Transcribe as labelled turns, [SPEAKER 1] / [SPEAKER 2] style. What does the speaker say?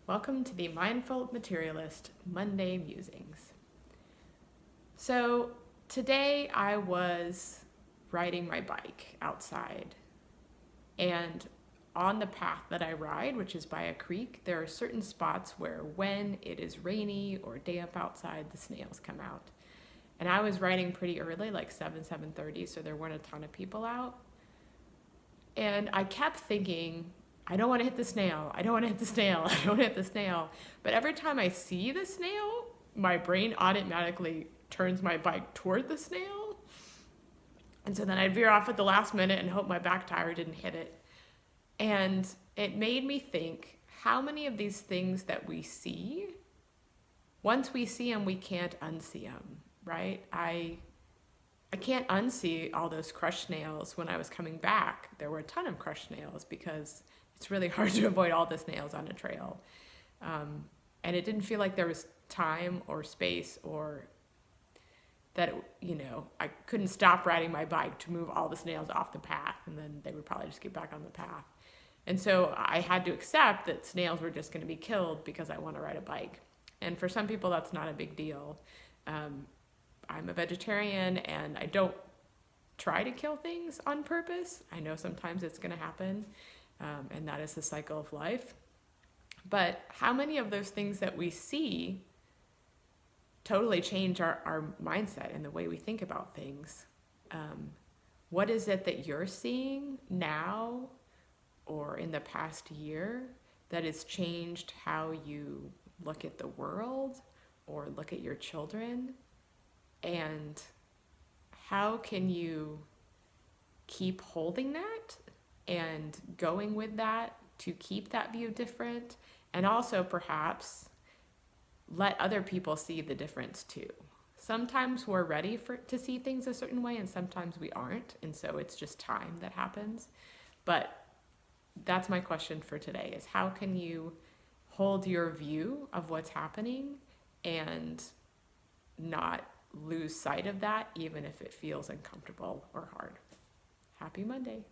[SPEAKER 1] Welcome to the Mindful Materialist Monday Musings. So today I was riding my bike outside, and on the path that I ride, which is by a creek, there are certain spots where when it is rainy or damp outside, the snails come out. And I was riding pretty early, like 7:30, so there weren't a ton of people out. And I kept thinking, I don't want to hit the snail. I don't want to hit the snail. I don't want to hit the snail. But every time I see the snail, my brain automatically turns my bike toward the snail. And so then I'd veer off at the last minute and hope my back tire didn't hit it. And it made me think, how many of these things that we see, once we see them, we can't unsee them, right? I can't unsee all those crushed snails. When I was coming back, there were a ton of crushed snails because it's really hard to avoid all the snails on a trail. And it didn't feel like there was time or space or that, I couldn't stop riding my bike to move all the snails off the path, and then they would probably just get back on the path. And so I had to accept that snails were just going to be killed because I want to ride a bike. And for some people, that's not a big deal. I'm a vegetarian and I don't try to kill things on purpose. I know sometimes it's going to happen, and that is the cycle of life. But how many of those things that we see totally change our mindset and the way we think about things? What is it that you're seeing now or in the past year that has changed how you look at the world or look at your children? And how can you keep holding that and going with that to keep that view different, and also perhaps let other people see the difference too? Sometimes we're ready to see things a certain way, and sometimes we aren't, and so it's just time that happens. But that's my question for today, is how can you hold your view of what's happening and not lose sight of that, even if it feels uncomfortable or hard. Happy Monday.